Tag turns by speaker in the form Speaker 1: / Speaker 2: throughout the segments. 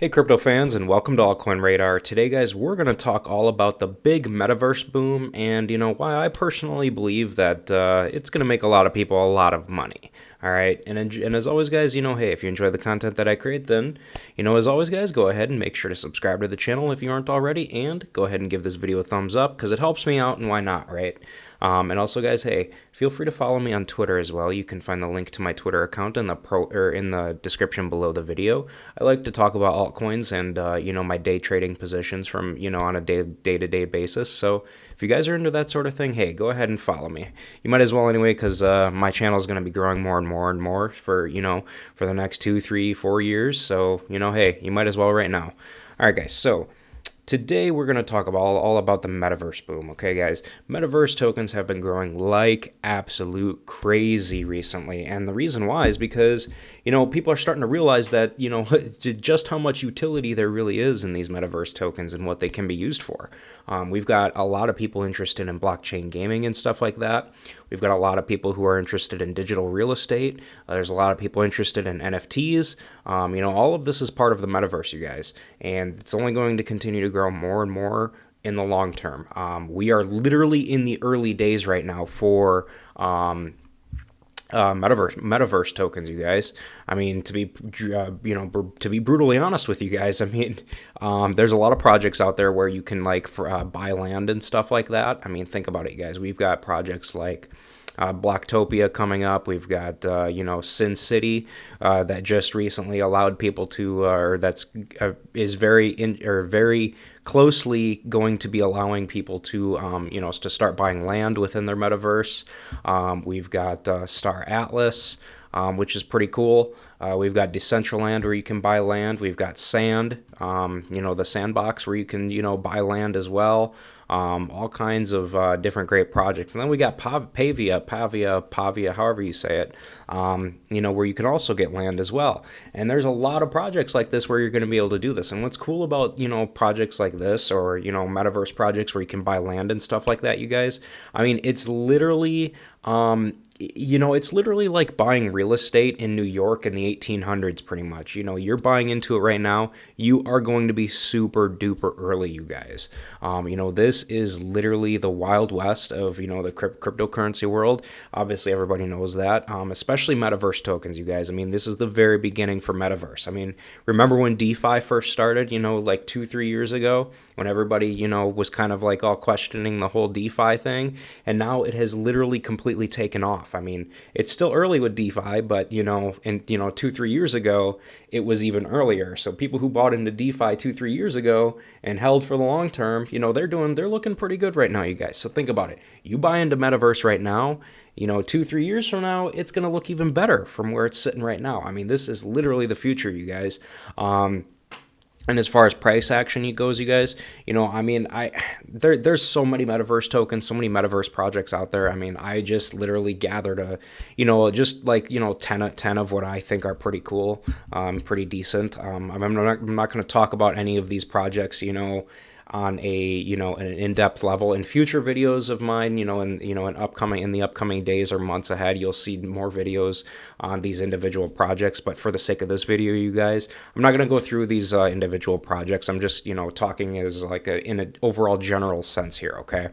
Speaker 1: Hey crypto fans, and welcome to Altcoin Radar. Today guys, we're going to talk all about the big metaverse boom and why I personally believe that it's going to make a lot of people a lot of money. All right, and as always guys, hey, if you enjoy the content that I create, then as always guys, go ahead and make sure to subscribe to the channel if you aren't already, and go ahead and give this video a thumbs up because it helps me out, and why not, right? And also guys, hey, feel free to follow me on Twitter as well. You can find the link to my Twitter account in the description below the video. I like to talk about altcoins and my day trading positions from on a day-to-day basis. So if you guys are into that sort of thing, hey, go ahead and follow me. You might as well anyway, because my channel is going to be growing more and more and more for for the next 2, 3, 4 years. So hey, you might as well right now. All right guys, so today we're going to talk about all about the metaverse boom, okay guys? Metaverse tokens have been growing like absolute crazy recently, and the reason why is because, people are starting to realize that, just how much utility there really is in these metaverse tokens and what they can be used for. We've got a lot of people interested in blockchain gaming and stuff like that. We've got a lot of people who are interested in digital real estate. There's a lot of people interested in NFTs. All of this is part of the metaverse, you guys, and it's only going to continue to grow more and more in the long term. We are literally in the early days right now for metaverse tokens, you guys. I mean, to be brutally honest with you guys, I mean, there's a lot of projects out there where you can buy land and stuff like that. I mean, think about it, you guys. We've got projects like Blocktopia coming up. We've got Sin City that just recently allowed people to, is very closely going to be allowing people to to start buying land within their metaverse. We've got Star Atlas, which is pretty cool. We've got Decentraland where you can buy land. We've got Sand, the Sandbox where you can buy land as well. All kinds of different great projects. And then we got Pavia, however you say it, where you can also get land as well. And there's a lot of projects like this where you're going to be able to do this. And what's cool about, projects like this, or, metaverse projects where you can buy land and stuff like that, you guys, I mean, it's literally, it's literally like buying real estate in New York in the 1800s, pretty much. You're buying into it right now. You are going to be super duper early, you guys. This is literally the Wild West of, the cryptocurrency world. Obviously, everybody knows that, especially metaverse tokens, you guys. I mean, this is the very beginning for metaverse. I mean, remember when DeFi first started, like 2-3 years ago, when everybody, was kind of like all questioning the whole DeFi thing, and now it has literally completely taken off. I mean, it's still early with DeFi, but 2-3 years ago, it was even earlier. So people who bought into DeFi 2-3 years ago and held for the long term, they're looking pretty good right now, you guys. So think about it. You buy into metaverse right now, 2-3 years from now, it's going to look even better from where it's sitting right now. I mean, this is literally the future, you guys. And as far as price action goes, you guys, I mean, there's so many metaverse tokens, so many metaverse projects out there. I mean, I just literally gathered just 10 of what I think are pretty cool, pretty decent. I'm not going to talk about any of these projects, on an in-depth level. In future videos of mine, in the upcoming days or months ahead, you'll see more videos on these individual projects. But for the sake of this video, you guys, I'm not going to go through these individual projects. I'm just talking as in an overall general sense here, okay?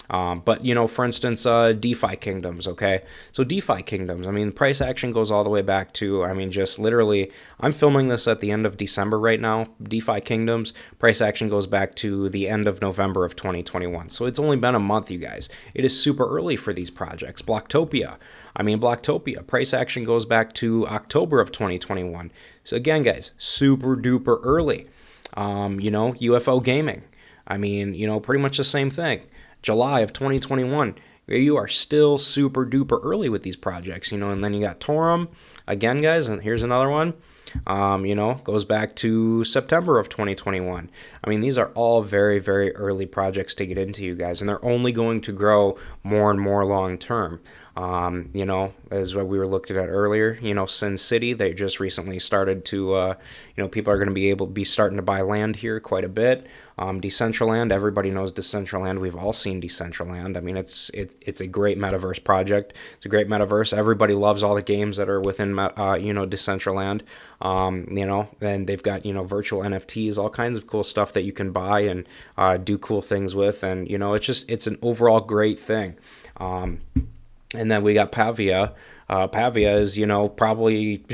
Speaker 1: But, for instance, DeFi Kingdoms, okay? So DeFi Kingdoms, I mean, price action goes all the way back to, I mean, just literally, I'm filming this at the end of December right now. DeFi Kingdoms, price action goes back to the end of November of 2021. So it's only been a month, you guys. It is super early for these projects. Blocktopia, price action goes back to October of 2021. So again, guys, super duper early. UFO Gaming, I mean, pretty much the same thing. July of 2021, you are still super duper early with these projects, and then you got Torum, again, guys, and here's another one, goes back to September of 2021. I mean, these are all very, very early projects to get into, you guys, and they're only going to grow more and more long term. You know, as what we were looking at earlier, you know, Sin City, they just recently started to, you know, people are going to be starting to buy land here quite a bit. Decentraland, everybody knows Decentraland. We've all seen Decentraland. I mean, it's a great metaverse project. It's a great metaverse. Everybody loves all the games that are within, you know, Decentraland. You know, and they've got, you know, virtual NFTs, all kinds of cool stuff that you can buy and do cool things with. And, you know, it's an overall great thing. And then we got Pavia. Pavia is, you know, probably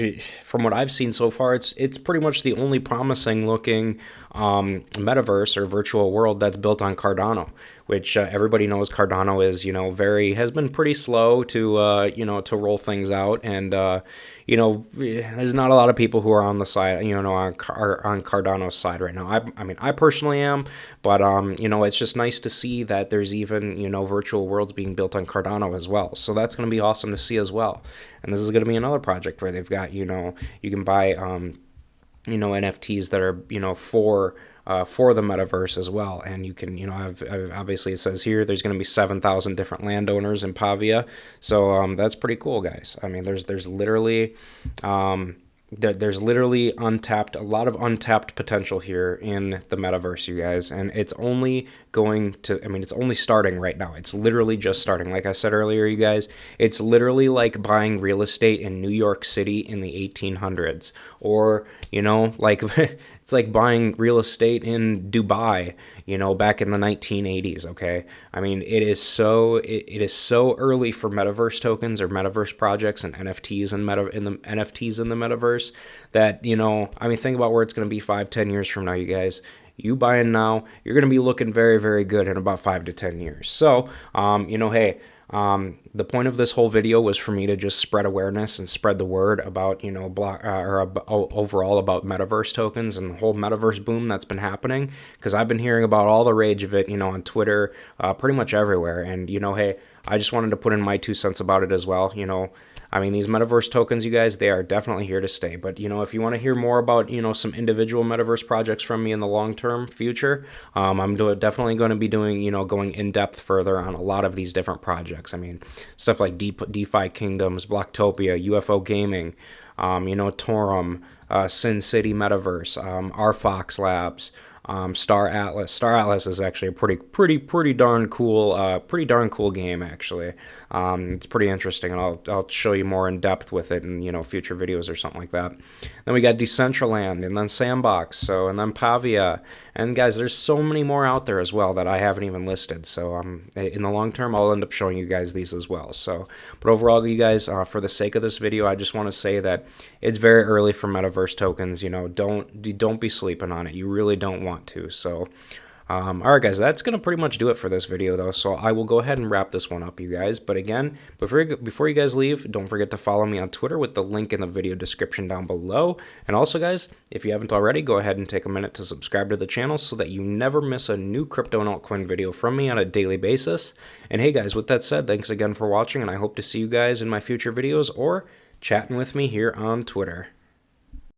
Speaker 1: from what I've seen so far, it's pretty much the only promising looking metaverse or virtual world that's built on Cardano, which everybody knows Cardano is, you know, has been pretty slow to, you know, to roll things out. And, you know, there's not a lot of people who are on the side, you know, on Cardano's side right now. I mean, I personally am, but, you know, it's just nice to see that there's even, you know, virtual worlds being built on Cardano as well. So that's going to be awesome to see as well. And this is going to be another project where they've got, you know, you can buy, you know, NFTs that are, you know, for the metaverse as well. And you can, you know, obviously it says here there's going to be 7,000 different landowners in Pavia. So that's pretty cool, guys. I mean, there's literally there's literally a lot of untapped potential here in the metaverse, you guys, and it's only going to, I mean, it's only starting right now. It's literally just starting. Like I said earlier, you guys, it's literally like buying real estate in New York City in the 1800s, or, you know, like it's like buying real estate in Dubai, you know, back in the 1980s. Okay, I mean, it is so early for metaverse tokens or metaverse projects and NFTs and NFTs in the metaverse that, you know, I mean, think about where it's going to be 5-10 years from now, you guys. You buying now, you're going to be looking very, very good in about 5 to 10 years. So, you know, hey, the point of this whole video was for me to just spread awareness and spread the word about, you know, overall about metaverse tokens and the whole metaverse boom that's been happening, because I've been hearing about all the rage of it, you know, on Twitter, pretty much everywhere. And, you know, hey, I just wanted to put in my 2 cents about it as well. You know, I mean, these metaverse tokens, you guys, they are definitely here to stay. But, you know, if you want to hear more about, you know, some individual metaverse projects from me in the long-term future, I'm definitely going to be doing, you know, going in depth further on a lot of these different projects. I mean, stuff like DeFi Kingdoms, Blocktopia, UFO Gaming, you know, Torum, Sin City Metaverse, RFox Labs, Star Atlas. Star Atlas is actually a pretty darn cool game, actually. It's pretty interesting, and I'll show you more in depth with it in, you know, future videos or something like that. Then we got Decentraland, and then Sandbox, and then Pavia, and guys, there's so many more out there as well that I haven't even listed. So in the long term, I'll end up showing you guys these as well. So, but overall, you guys, for the sake of this video, I just want to say that it's very early for metaverse tokens. You know, don't be sleeping on it. You really don't want to. So, all right, guys, that's going to pretty much do it for this video, though. So I will go ahead and wrap this one up, you guys. But again, before you guys leave, don't forget to follow me on Twitter with the link in the video description down below. And also, guys, if you haven't already, go ahead and take a minute to subscribe to the channel so that you never miss a new crypto and altcoin video from me on a daily basis. And hey, guys, with that said, thanks again for watching, and I hope to see you guys in my future videos or chatting with me here on Twitter.